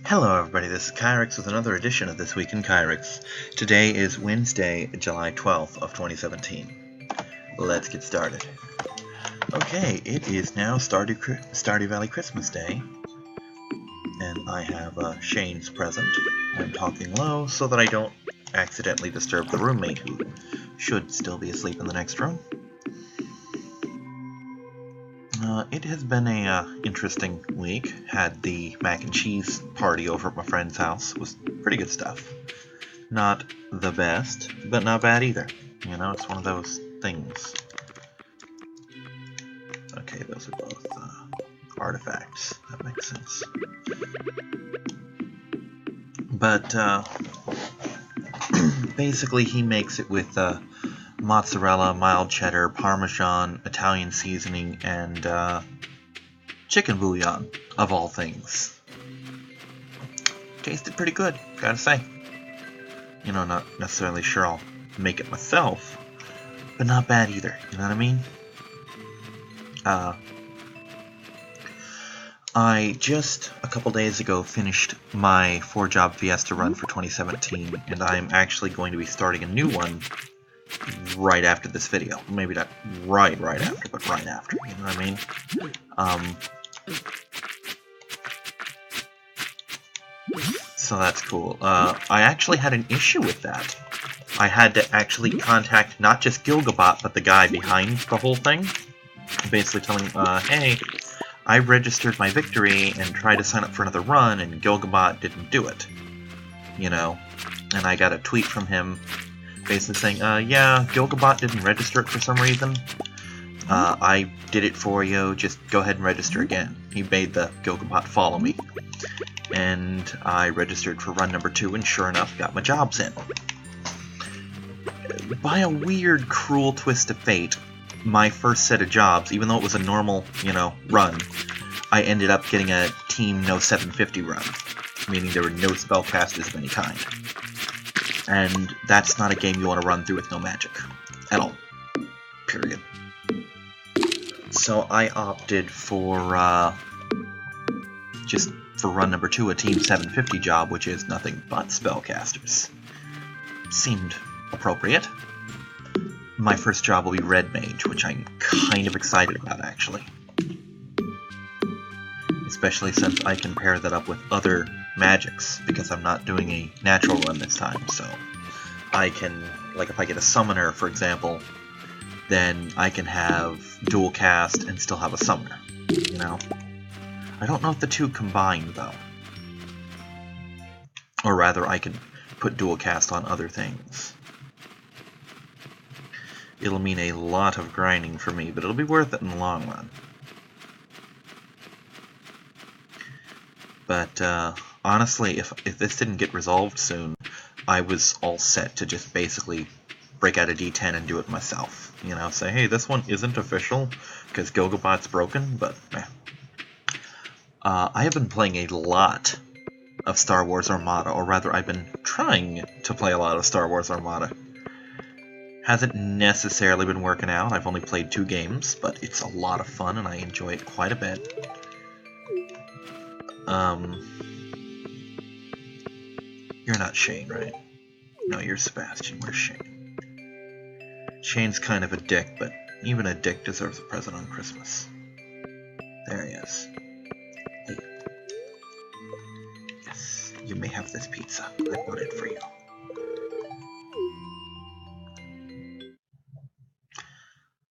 Hello everybody, this is Kyrix with another edition of This Week in Kyrix. Today is Wednesday, July 12th of 2017. Let's get started. Okay, it is now Stardew Valley Christmas Day, and I have Shane's present. I'm talking low so that I don't accidentally disturb the roommate who should still be asleep in the next room. It has been a interesting week. Had the mac and cheese party over at my friend's house. It was pretty good stuff. Not the best, but not bad either. You know, it's one of those things. Okay, those are both artifacts. That makes sense. But basically he makes it with mozzarella, mild cheddar, parmesan, Italian seasoning, and chicken bouillon, of all things. Tasted pretty good, gotta say. You know, not necessarily sure I'll make it myself, but not bad either, you know what I mean? I just, a couple days ago, finished my 4-job Fiesta run for 2017, and I'm actually going to be starting a new one right after this video. Maybe not right after, but right after, you know what I mean? So that's cool. I actually had an issue with that. I had to actually contact not just Gilgabot, but the guy behind the whole thing. Basically telling him, hey, I registered my victory and tried to sign up for another run, and Gilgabot didn't do it. You know? And I got a tweet from him basically saying, yeah, Gilgabot didn't register it for some reason. I did it for you, just go ahead and register again. He made the Gilgabot follow me. And I registered for run number 2, and sure enough, got my jobs in. By a weird, cruel twist of fate, my first set of jobs, even though it was a normal, you know, run, I ended up getting a Team No 750 run, meaning there were no spellcasters of any kind. And that's not a game you want to run through with no magic. At all. Period. So I opted for, just for run number 2, a Team 750 job, which is nothing but spellcasters. Seemed appropriate. My first job will be Red Mage, which I'm kind of excited about, actually. Especially since I can pair that up with other magics, because I'm not doing a natural run this time, so I can, like if I get a summoner, for example, then I can have dual cast and still have a summoner, you know? I don't know if the two combine, though. Or rather, I can put dual cast on other things. It'll mean a lot of grinding for me, but it'll be worth it in the long run. But, honestly, if this didn't get resolved soon, I was all set to just basically break out a D10 and do it myself. You know, say, hey, this one isn't official, because Gilgabot's broken, but, meh. I have been playing a lot of Star Wars Armada, or rather, I've been trying to play a lot of Star Wars Armada. Hasn't necessarily been working out. I've only played 2 games, but it's a lot of fun, and I enjoy it quite a bit. You're not Shane, right? No, you're Sebastian. Where's Shane? Shane's kind of a dick, but even a dick deserves a present on Christmas. There he is. Hey. Yes, you may have this pizza. I bought it for you.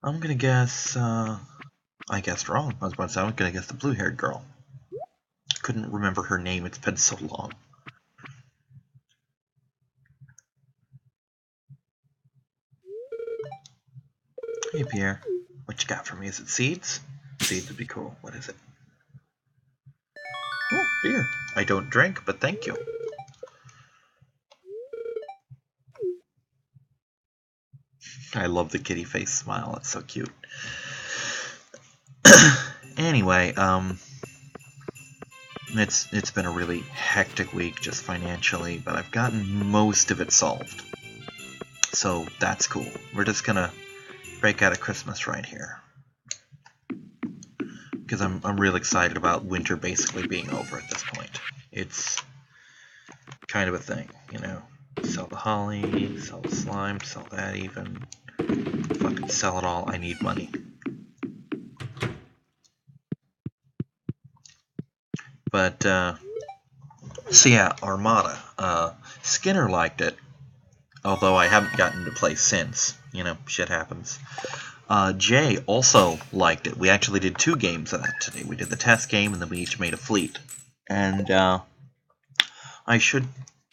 I'm gonna guess, I guessed wrong. I was about to say, I'm gonna guess the blue-haired girl. Couldn't remember her name, it's been so long. Hey, Pierre. What you got for me? Is it seeds? Seeds would be cool. What is it? Oh, beer. I don't drink, but thank you. I love the kitty face smile. It's so cute. Anyway, it's been a really hectic week just financially, but I've gotten most of it solved. So that's cool. We're just gonna break out of Christmas right here. because I'm real excited about winter basically being over at this point. It's kind of a thing, you know. Sell the holly, sell the slime, sell that even. Fucking sell it all. I need money. But, so yeah, Armada. Skinner liked it, although I haven't gotten to play since. You know, shit happens. Jay also liked it. We actually did 2 games of that today. We did the test game, and then we each made a fleet. And,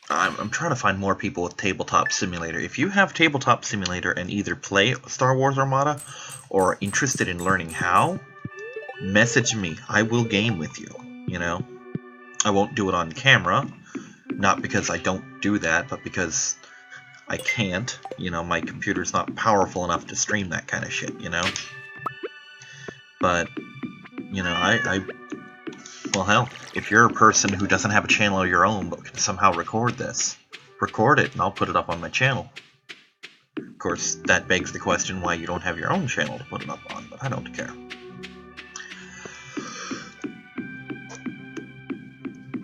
I'm trying to find more people with Tabletop Simulator. If you have Tabletop Simulator and either play Star Wars Armada or are interested in learning how, message me. I will game with you, you know? I won't do it on camera, not because I don't do that, but because I can't. You know, my computer's not powerful enough to stream that kind of shit, you know? But, you know, well, hell, if you're a person who doesn't have a channel of your own but can somehow record this, record it and I'll put it up on my channel. Of course, that begs the question why you don't have your own channel to put it up on, but I don't care.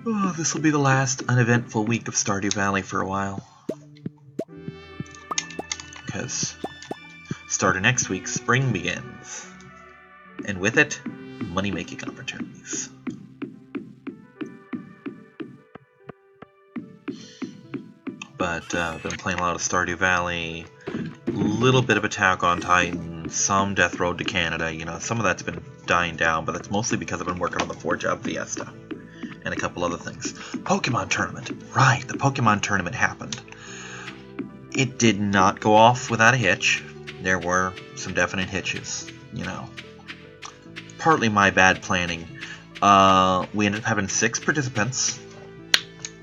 Oh, this will be the last uneventful week of Stardew Valley for a while. Because starting next week, spring begins. And with it, money-making opportunities. But I've been playing a lot of Stardew Valley, a little bit of Attack on Titan, some Death Road to Canada. You know, some of that's been dying down, but that's mostly because I've been working on the 4-job Fiesta and a couple other things. Pokemon Tournament. Right, the Pokemon Tournament happened. It did not go off without a hitch. There were some definite hitches, you know. Partly my bad planning. We ended up having 6 participants.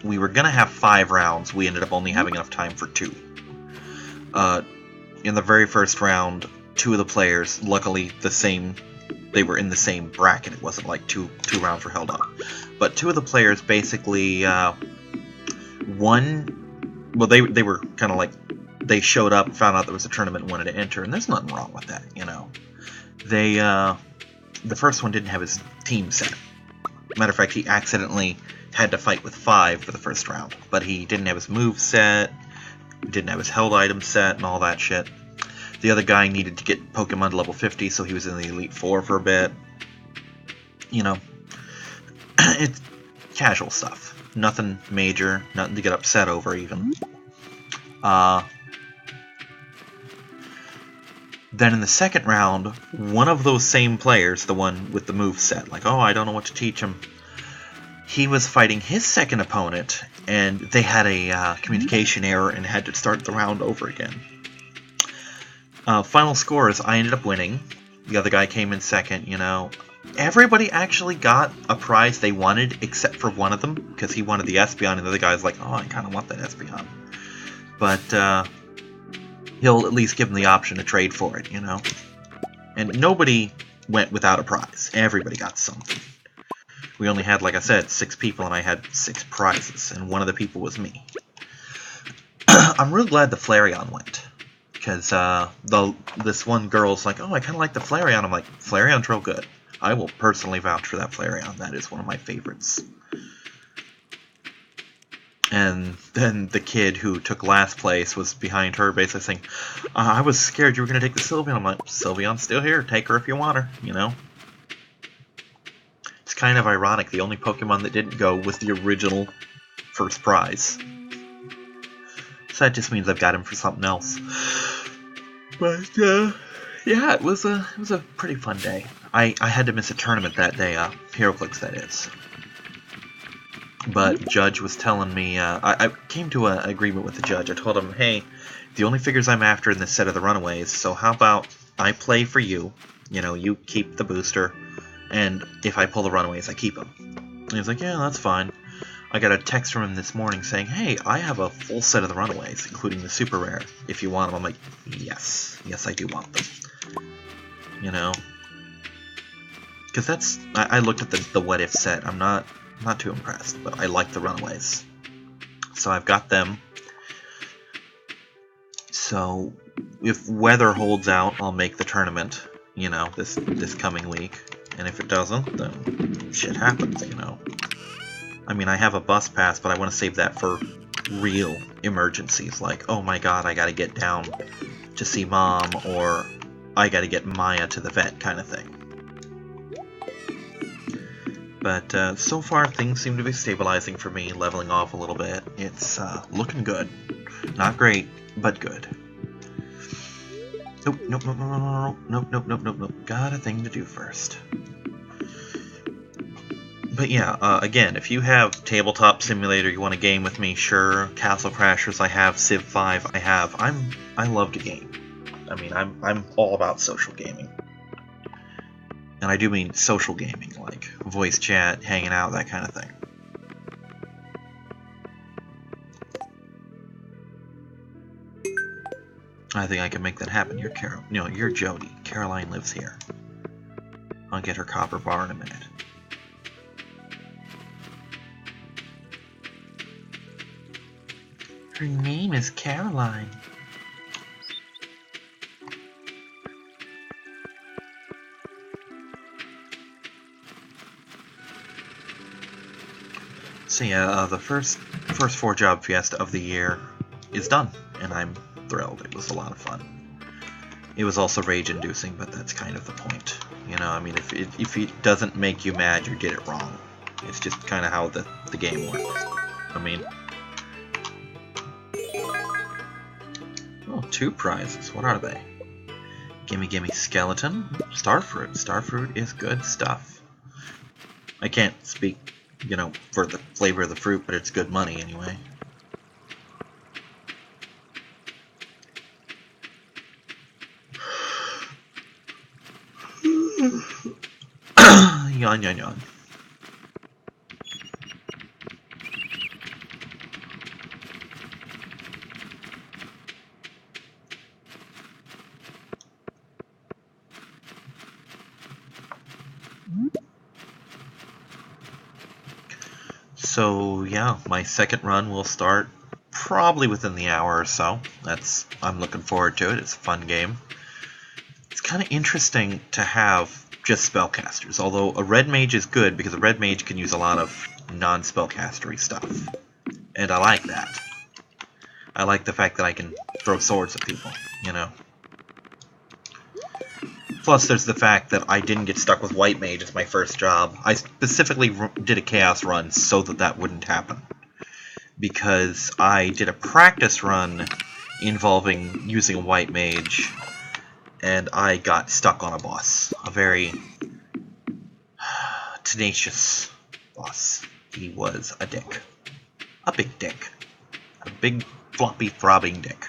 We were going to have 5 rounds. We ended up only having enough time for 2. In the very first round, 2 of the players, luckily they were in the same bracket. It wasn't like two rounds were held up. But 2 of the players basically, they were kind of like, they showed up, found out there was a tournament and wanted to enter, and there's nothing wrong with that, you know. The first one didn't have his team set. Matter of fact, he accidentally had to fight with 5 for the first round, but he didn't have his move set, didn't have his held item set, and all that shit. The other guy needed to get Pokemon to level 50, so he was in the Elite Four for a bit. You know, it's casual stuff. Nothing major, nothing to get upset over, even. Then in the second round, one of those same players, the one with the move set, like, oh, I don't know what to teach him, he was fighting his second opponent, and they had a communication error and had to start the round over again. Final score is I ended up winning. The other guy came in second, you know. Everybody actually got a prize they wanted, except for one of them, because he wanted the Espeon, and the other guy's like, oh, I kind of want that Espeon. But, he'll at least give them the option to trade for it, you know. And nobody went without a prize. Everybody got something. We only had, like I said, 6 people, and I had 6 prizes, and one of the people was me. I'm real glad the Flareon went, because this one girl's like, oh, I kind of like the Flareon. I'm like, Flareon's real good. I will personally vouch for that Flareon. That is one of my favorites. And then the kid who took last place was behind her, basically saying, I was scared you were going to take the Sylveon. I'm like, Sylveon's still here. Take her if you want her, you know? It's kind of ironic. The only Pokemon that didn't go was the original first prize. So that just means I've got him for something else. But, yeah, it was a pretty fun day. I had to miss a tournament that day, HeroClix that is. But Judge was telling me, I came to an agreement with the judge. I told him, hey, the only figures I'm after in this set are the Runaways, so how about I play for you, you know, you keep the booster, and if I pull the Runaways, I keep them. And he's like, yeah, that's fine. I got a text from him this morning saying, hey, I have a full set of the Runaways, including the Super Rare, if you want them. I'm like, yes, I do want them. You know? Because that's, I looked at the What If set, I'm not too impressed, but I like the Runaways. So I've got them. So if weather holds out, I'll make the tournament, you know, this coming week. And if it doesn't, then shit happens, you know. I mean, I have a bus pass, but I want to save that for real emergencies, like, oh my god, I gotta get down to see Mom, or I gotta get Maya to the vet, kind of thing. But so far, things seem to be stabilizing for me, leveling off a little bit. It's looking good. Not great, but good. Nope, nope, nope, nope. Got a thing to do first. But yeah, again, if you have Tabletop Simulator, you want to game with me, sure. Castle Crashers, I have. Civ 5, I have. I love to game. I mean, I'm all about social gaming. And I do mean social gaming, like voice chat, hanging out, that kind of thing. I think I can make that happen. You're Carol. No, you're Jody. Caroline lives here. I'll get her copper bar in a minute. Her name is Caroline. So yeah, the first 4-job fiesta of the year is done, and I'm thrilled. It was a lot of fun. It was also rage-inducing, but that's kind of the point. You know, I mean, if it doesn't make you mad, you did it wrong. It's just kind of how the game works. I mean... Oh, 2 prizes. What are they? Gimme skeleton. Starfruit. Starfruit is good stuff. I can't speak, you know, for the flavor of the fruit, but it's good money anyway. Yawn, yawn, yawn. So yeah, my second run will start probably within the hour or so. I'm looking forward to it. It's a fun game. It's kind of interesting to have just spellcasters, although a red mage is good because a red mage can use a lot of non-spellcastery stuff. And I like that. I like the fact that I can throw swords at people, you know. Plus, there's the fact that I didn't get stuck with White Mage as my first job. I specifically did a Chaos run so that wouldn't happen. Because I did a practice run involving using a White Mage, and I got stuck on a boss. A very tenacious boss. He was a dick. A big dick. A big, floppy, throbbing dick.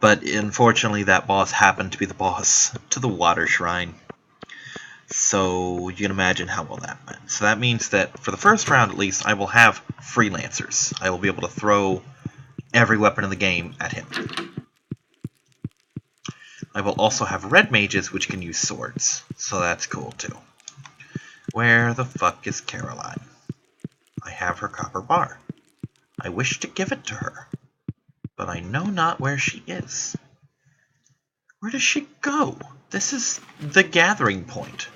But unfortunately, that boss happened to be the boss to the Water Shrine. So you can imagine how well that went. So that means that for the first round, at least, I will have freelancers. I will be able to throw every weapon in the game at him. I will also have red mages, which can use swords. So that's cool, too. Where the fuck is Caroline? I have her copper bar. I wish to give it to her. But I know not where she is. Where does she go? This is the gathering point.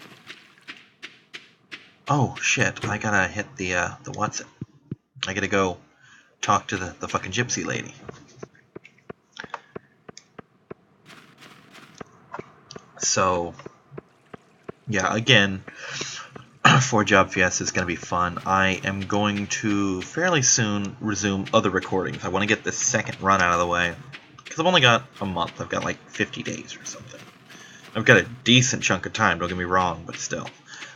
Oh, shit. I gotta hit the what's it? I gotta go talk to the fucking gypsy lady. So, yeah, again, 4-job fiesta is gonna be fun. I am going to fairly soon resume other recordings. I want to get this second run out of the way. Because I've only got a month. I've got like 50 days or something. I've got a decent chunk of time, don't get me wrong, but still.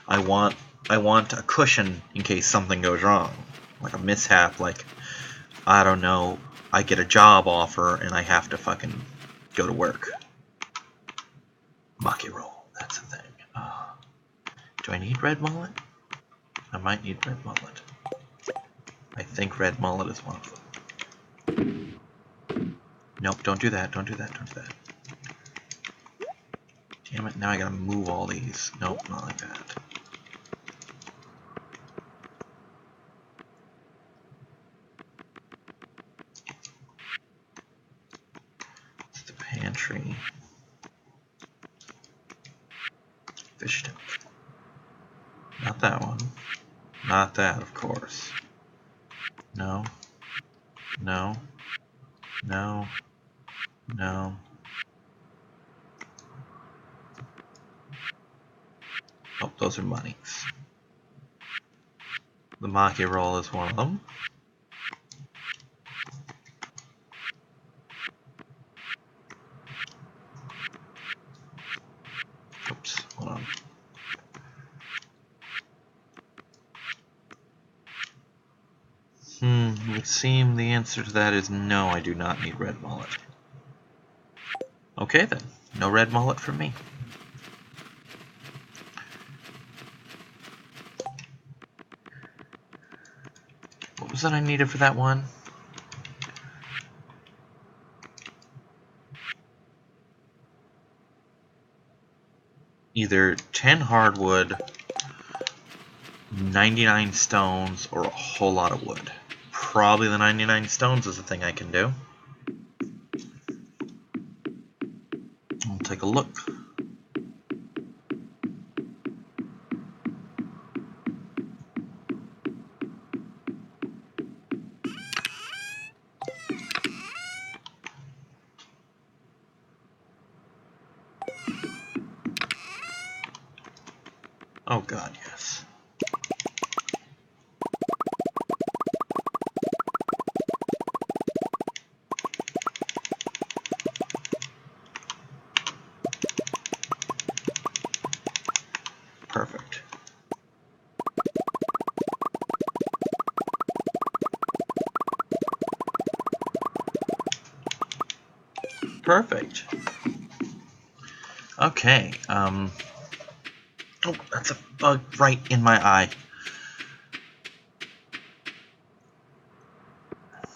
I want a cushion in case something goes wrong. Like a mishap, like, I don't know, I get a job offer and I have to fucking go to work. Maki roll, that's the thing. Do I need red mullet? I might need red mullet. I think red mullet is one of them. Nope, don't do that, don't do that, don't do that. Damn it, now I gotta move all these. Nope, not like that. It's the pantry. fish tank. Not that one. Not that, of course. No. No. No. No. Oh, those are monies. The Maki roll is one of them. Oops, hold on. It would seem the answer to that is no, I do not need red mullet. Okay then, no red mullet for me. What was that I needed for that one? Either 10 hardwood, 99 stones, or a whole lot of wood. Probably the 99 stones is the thing I can do. I'll take a look. Oh god, yes. Perfect. Perfect. Okay, oh, that's a bug right in my eye.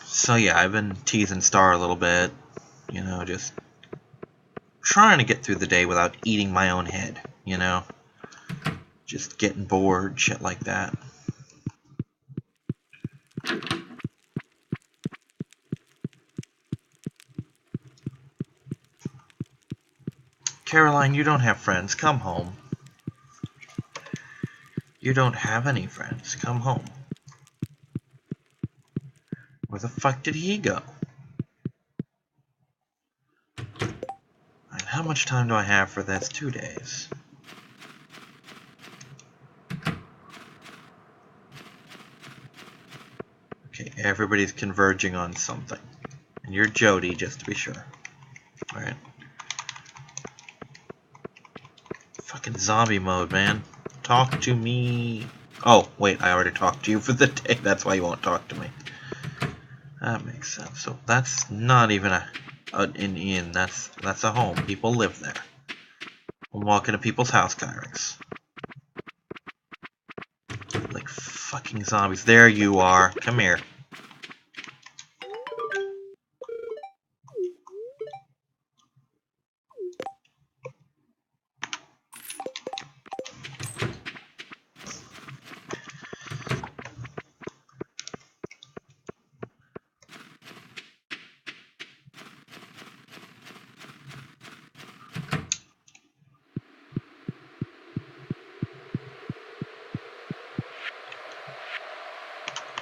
So yeah, I've been teasing Star a little bit, you know, just trying to get through the day without eating my own head, you know? Just getting bored, shit like that. Caroline, you don't have friends. Come home. You don't have any friends. Come home. Where the fuck did he go? And how much time do I have for this? 2 days. Okay, everybody's converging on something. And you're Jody, just to be sure. Alright. Fucking zombie mode, man. Talk to me. Oh, wait, I already talked to you for the day. That's why you won't talk to me. That makes sense. So that's not even an inn. That's a home. People live there. I'm walking to people's house, Kyrix. Like fucking zombies. There you are. Come here.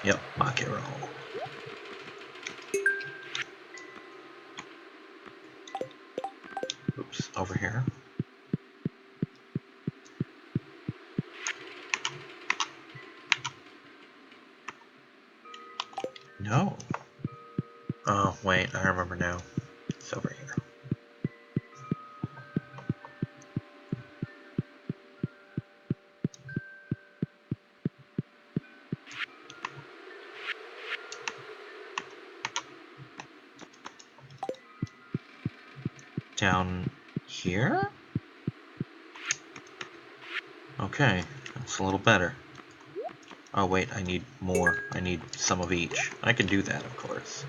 Yep, Maki roll. Oops, over here. No. Oh, wait, I remember now. It's over here. Down here? Okay, that's a little better. Oh wait, I need more. I need some of each. I can do that, of course.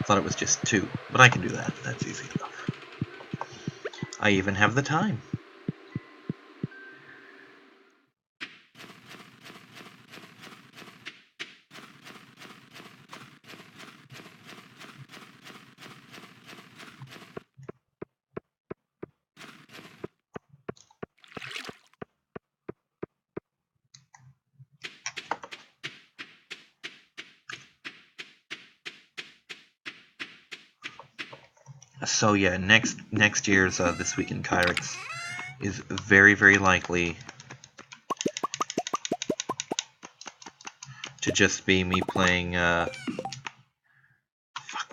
Thought it was just 2, but I can do that. That's easy enough. I even have the time. So yeah, next year's This Week in Kyrix is very, very likely to just be me playing, fuck,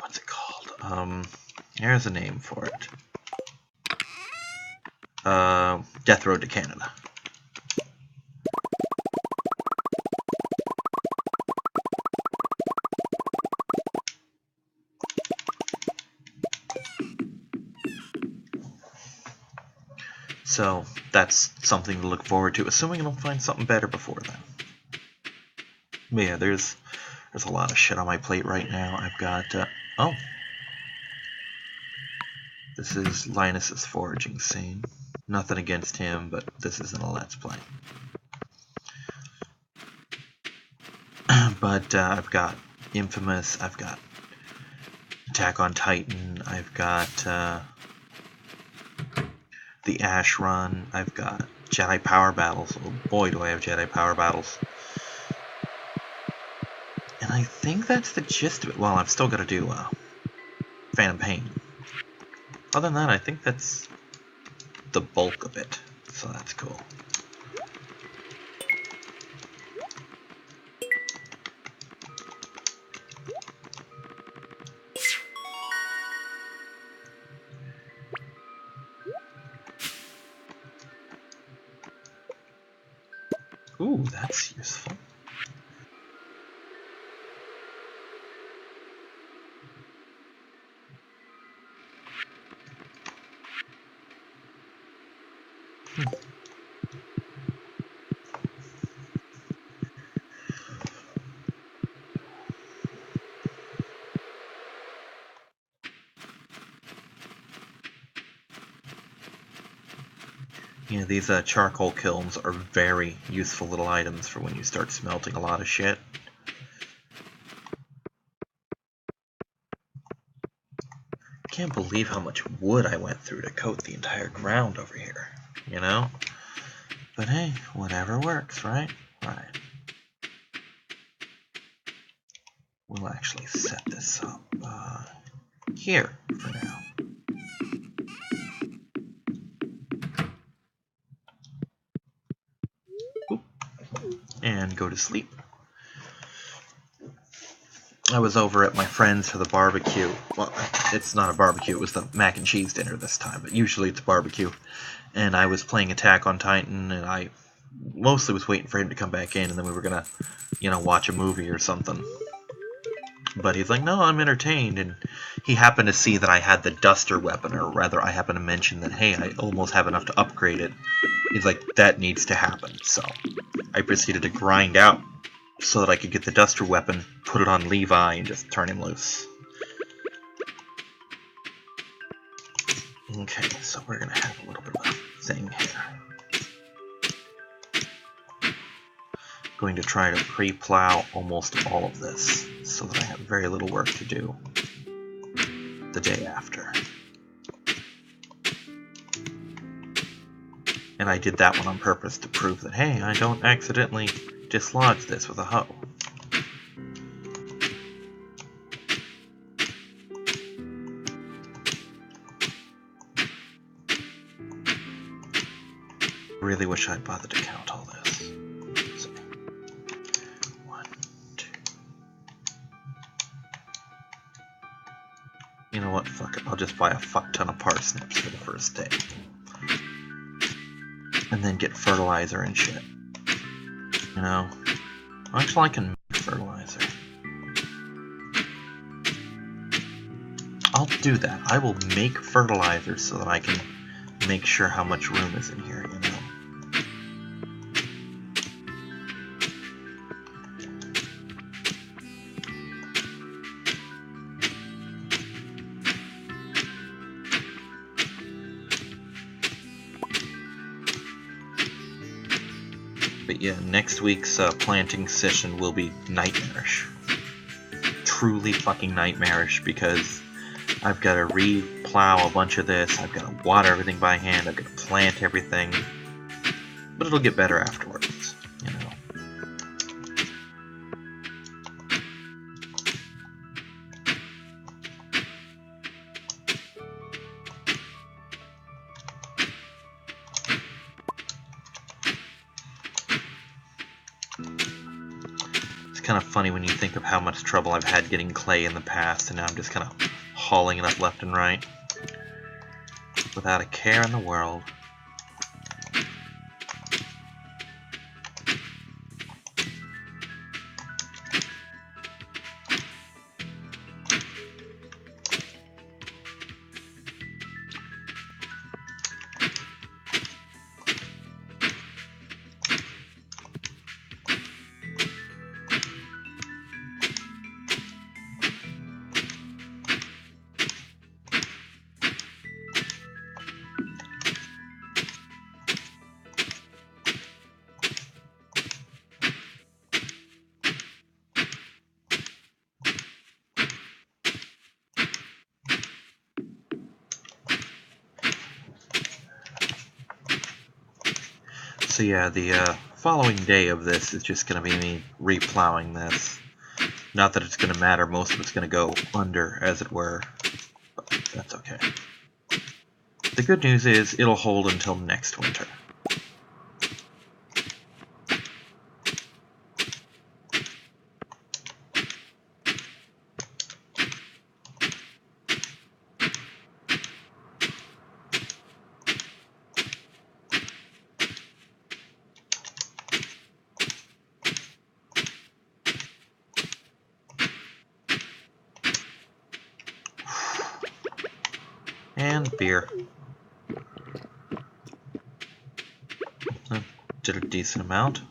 what's it called? There's a name for it. Death Road to Canada. So that's something to look forward to, assuming I don't find something better before then. But yeah, there's a lot of shit on my plate right now. I've got oh, this is Linus's foraging scene. Nothing against him, but this isn't a Let's Play. But I've got Infamous, I've got Attack on Titan, I've got the Ash Run, I've got Jedi Power Battles. Oh boy, do I have Jedi Power Battles. And I think that's the gist of it. Well, I've still got to do Phantom Pain. Other than that, I think that's the bulk of it. So that's cool. Ooh, that's useful. Yeah, these charcoal kilns are very useful little items for when you start smelting a lot of shit. Can't believe how much wood I went through to coat the entire ground over here, you know? But hey, whatever works, right? Right. We'll actually set this up here for now. Oop. And go to sleep. I was over at my friend's for the barbecue. Well, it's not a barbecue, it was the mac and cheese dinner this time, but usually it's a barbecue. And I was playing Attack on Titan, and I mostly was waiting for him to come back in, and then we were gonna, you know, watch a movie or something. But he's like, no, I'm entertained, and he happened to see that I had the Duster weapon, or rather, I happened to mention that, hey, I almost have enough to upgrade it. He's like, that needs to happen, so I proceeded to grind out so that I could get the Duster weapon, put it on Levi, and just turn him loose. Okay, so we're gonna have a little bit of a thing here. Going to try to pre-plow almost all of this, so that I have very little work to do the day after. And I did that one on purpose to prove that, hey, I don't accidentally dislodge this with a hoe. Really wish I'd bothered to count all this. So, 1, 2. You know what? Fuck it. I'll just buy a fuck ton of parsnips for the first day. And then get fertilizer and shit. You know? Actually, I can make fertilizer. I'll do that. I will make fertilizer so that I can make sure how much room is in here, you know? But yeah, next week's planting session will be nightmarish. Truly fucking nightmarish, because I've got to re-plow a bunch of this, I've got to water everything by hand, I've got to plant everything. But it'll get better afterwards, you know. kind of funny when you think of how much trouble I've had getting clay in the past, and now I'm just kind of hauling it up left and right without a care in the world. So yeah, the following day of this is just going to be me replowing this. Not that it's going to matter, most of it's going to go under, as it were, but that's okay. The good news is it'll hold until next winter. And beer. Did a decent amount.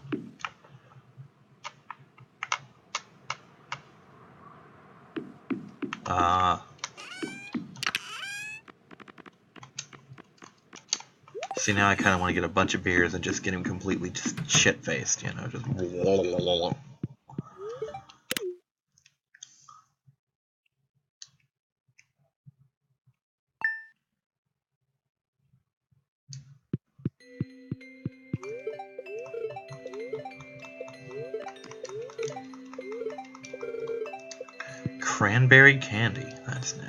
See, now I kind of want to get a bunch of beers and just get him completely just shit-faced, you know, just... Cranberry candy, that's new.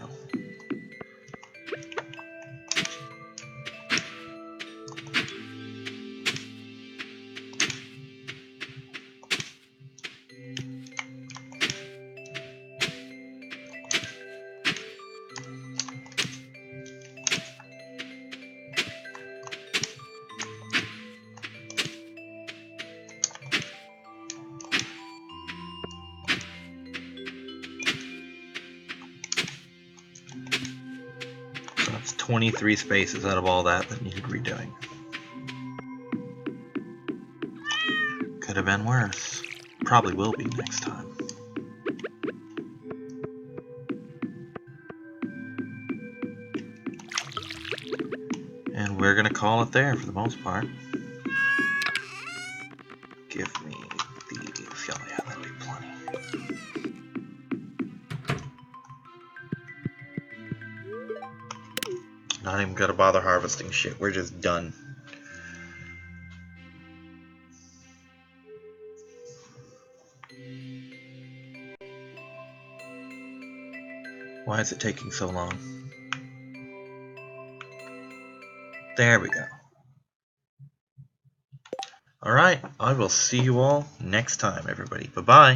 So that's 23 spaces out of all that needed redoing. Could have been worse. Probably will be next time. And we're gonna call it there for the most part. Give me these. Oh yeah, that'll be plenty. Not even gonna bother harvesting shit. We're just done. Why is it taking so long? There we go. Alright, I will see you all next time, everybody. Bye-bye.